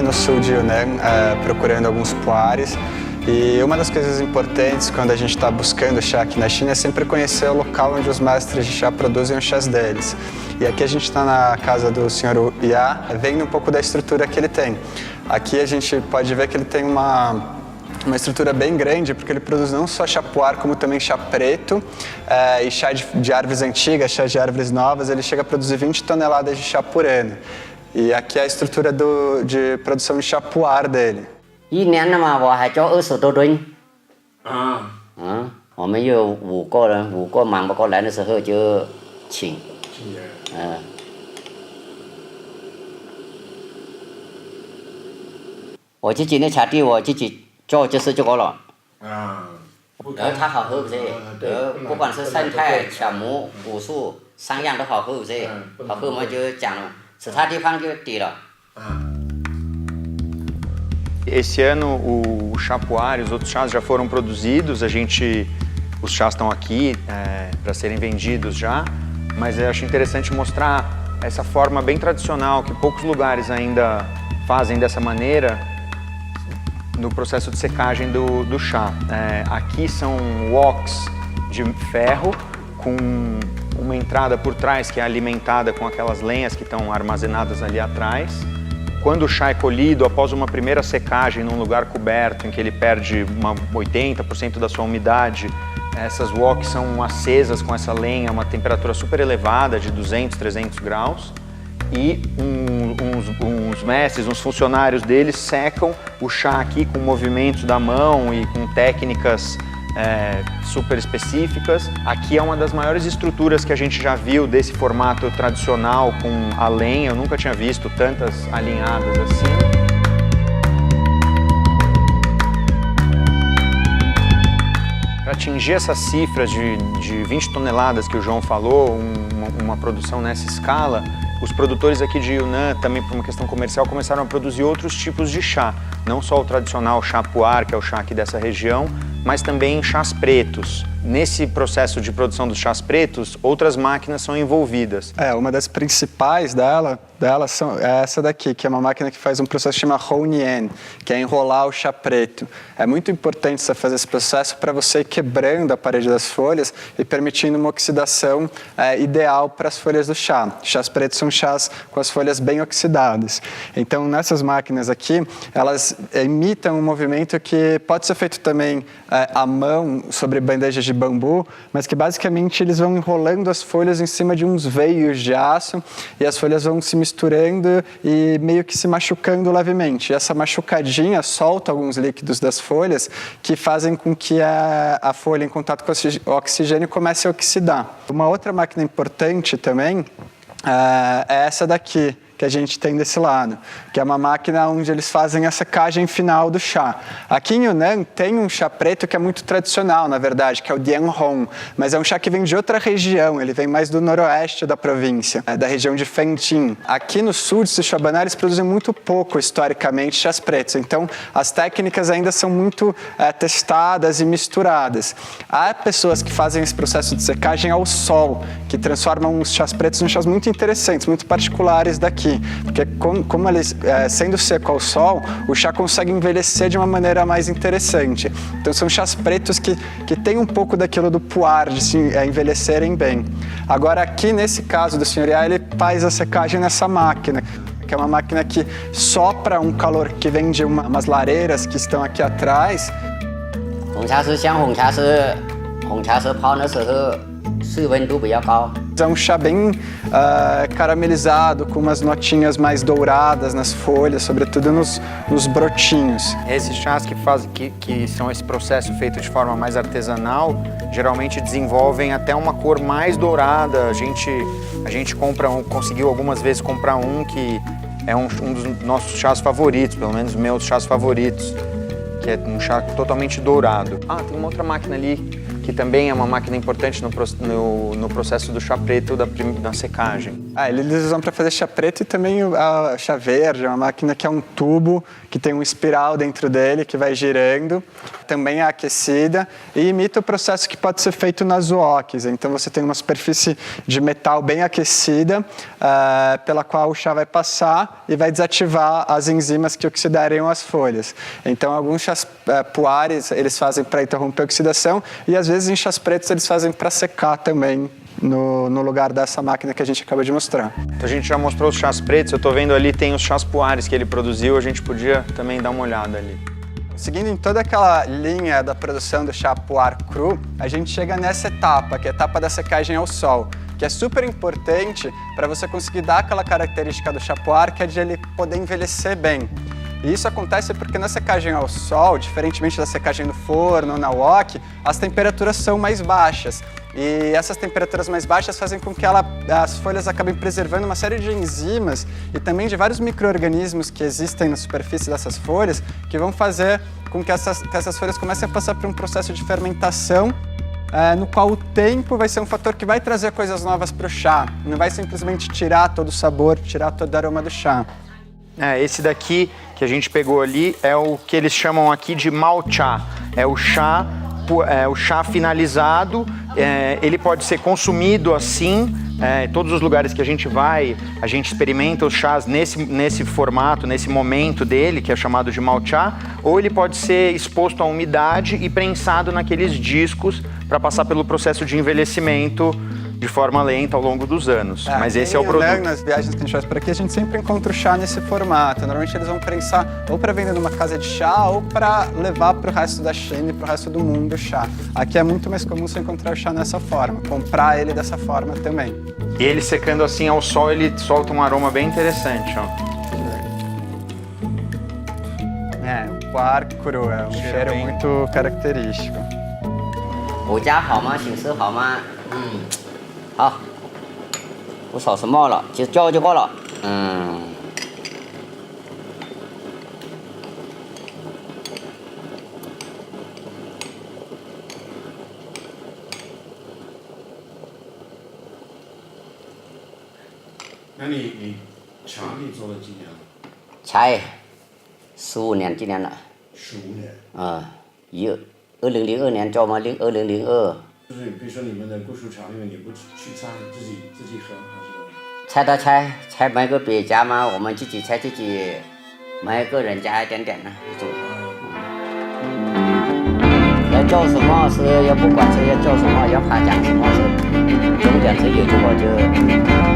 no sul de Yunnan procurando alguns puares. E uma das coisas importantes quando a gente está buscando chá aqui na China é sempre conhecer o local onde os mestres de chá produzem os chás deles. E aqui a gente está na casa do Sr. Ya, vendo um pouco da estrutura que ele tem. Aqui a gente pode ver que ele tem uma estrutura bem grande, porque ele produz não só chá puar, como também chá preto e chá de árvores antigas, chá de árvores novas. Ele chega a produzir 20 toneladas de chá por ano. E aqui é a estrutura de produção de chá puar dele. 一年的嘛，我还交20多吨。我们有5个人，5个忙不过来的时候就请。我自己的茶地我自己做就是这个了。然后它好喝不是？不管是生态、巧木、武术3样都好喝不是？好喝我们就讲了，其他地方就低了。 Esse ano o chá puar e os outros chás já foram produzidos, os chás estão aqui para serem vendidos já, mas eu acho interessante mostrar essa forma bem tradicional que poucos lugares ainda fazem dessa maneira no processo de secagem do chá. Aqui são woks de ferro com uma entrada por trás que é alimentada com aquelas lenhas que estão armazenadas ali atrás. Quando o chá é colhido, após uma primeira secagem num lugar coberto, em que ele perde 80% da sua umidade, essas woks são acesas com essa lenha a uma temperatura super elevada, de 200, 300 graus, e uns mestres, uns funcionários deles secam o chá aqui com movimentos da mão e com técnicas super específicas. Aqui é uma das maiores estruturas que a gente já viu desse formato tradicional com a lenha. Eu nunca tinha visto tantas alinhadas assim. Para atingir essas cifras de 20 toneladas que o João falou, uma produção nessa escala, os produtores aqui de Yunnan, também por uma questão comercial, começaram a produzir outros tipos de chá. Não só o tradicional chá puar, que é o chá aqui dessa região, mas também chás pretos. Nesse processo de produção dos chás pretos, outras máquinas são envolvidas. Uma das principais dela é essa daqui, que é uma máquina que faz um processo que chama Hounien, que é enrolar o chá preto. É muito importante você fazer esse processo para você ir quebrando a parede das folhas e permitindo uma oxidação ideal para as folhas do chá. Chás pretos são chás com as folhas bem oxidadas. Então, nessas máquinas aqui, elas imitam um movimento que pode ser feito também à mão sobre bandejas de bambu, mas que basicamente eles vão enrolando as folhas em cima de uns veios de aço e as folhas vão se misturando e meio que se machucando levemente. E essa machucadinha solta alguns líquidos das folhas que fazem com que a folha em contato com o oxigênio comece a oxidar. Uma outra máquina importante também é essa daqui, que a gente tem desse lado, que é uma máquina onde eles fazem a secagem final do chá. Aqui em Yunnan tem um chá preto que é muito tradicional, na verdade, que é o Dianhong, mas é um chá que vem de outra região, ele vem mais do noroeste da província, da região de Fengting. Aqui no sul de Sichuabaná eles produzem muito pouco, historicamente, chás pretos, então as técnicas ainda são muito testadas e misturadas. Há pessoas que fazem esse processo de secagem ao sol, que transformam os chás pretos em chás muito interessantes, muito particulares daqui. Porque como eles, sendo seco ao sol, o chá consegue envelhecer de uma maneira mais interessante. Então são chás pretos que tem um pouco daquilo do puar, de se envelhecerem bem. Agora aqui, nesse caso do Sr. Ya, ele faz a secagem nessa máquina, que é uma máquina que sopra um calor que vem de umas lareiras que estão aqui atrás. 红茶是像红茶是泡的时候室温度比较高。 É um chá bem caramelizado, com umas notinhas mais douradas nas folhas, sobretudo nos brotinhos. Esses chás que são esse processo feito de forma mais artesanal, geralmente desenvolvem até uma cor mais dourada. A gente conseguiu algumas vezes comprar um que é um dos nossos chás favoritos, pelo menos meus chás favoritos, que é um chá totalmente dourado. Tem uma outra máquina ali, que também é uma máquina importante no processo do chá preto da secagem. Eles usam para fazer chá preto e também a chá verde, uma máquina que é um tubo que tem um espiral dentro dele que vai girando, também é aquecida e imita o processo que pode ser feito nas woks. Então você tem uma superfície de metal bem aquecida, pela qual o chá vai passar e vai desativar as enzimas que oxidariam as folhas. Então alguns chás puares eles fazem para interromper a oxidação e às vezes em chás pretos eles fazem para secar também. No lugar dessa máquina que a gente acabou de mostrar. Então a gente já mostrou os chás pretos, eu estou vendo ali tem os chás puares que ele produziu, a gente podia também dar uma olhada ali. Seguindo em toda aquela linha da produção do chá puar cru, a gente chega nessa etapa, que é a etapa da secagem ao sol, que é super importante para você conseguir dar aquela característica do chá puar, que é de ele poder envelhecer bem. E isso acontece porque na secagem ao sol, diferentemente da secagem no forno ou na wok, as temperaturas são mais baixas. E essas temperaturas mais baixas fazem com que as folhas acabem preservando uma série de enzimas e também de vários micro-organismos que existem na superfície dessas folhas, que vão fazer com que essas folhas comecem a passar por um processo de fermentação, no qual o tempo vai ser um fator que vai trazer coisas novas para o chá. Não vai simplesmente tirar todo o sabor, tirar todo o aroma do chá. Esse daqui que a gente pegou ali é o que eles chamam aqui de malchá. É o chá finalizado, ele pode ser consumido assim, em todos os lugares que a gente vai, a gente experimenta os chás nesse formato, nesse momento dele, que é chamado de malchá, ou ele pode ser exposto à umidade e prensado naqueles discos para passar pelo processo de envelhecimento de forma lenta ao longo dos anos. Mas esse é o produto. Nas viagens que a gente faz por aqui, a gente sempre encontra o chá nesse formato. Normalmente eles vão prensar ou para vender numa casa de chá ou para levar para o resto da China e para o resto do mundo o chá. Aqui é muito mais comum você encontrar o chá nessa forma, comprar ele dessa forma também. E ele secando assim ao sol, ele solta um aroma bem interessante, ó. O puar cru, é um cheiro muito característico. 我家好吗？形式好吗？好，不少什么了，就叫就够了。那你茶你做了几年了才15年，今年了。？15年。2002年做嘛，2002。就是比如说你们的古树茶里面，你不去榨，自己喝还是？采的采买个别家嘛，我们自己采自己，买个人家一点点的种。要做什么是要不管是要做什么，要怕讲什么是，重点是有这个就。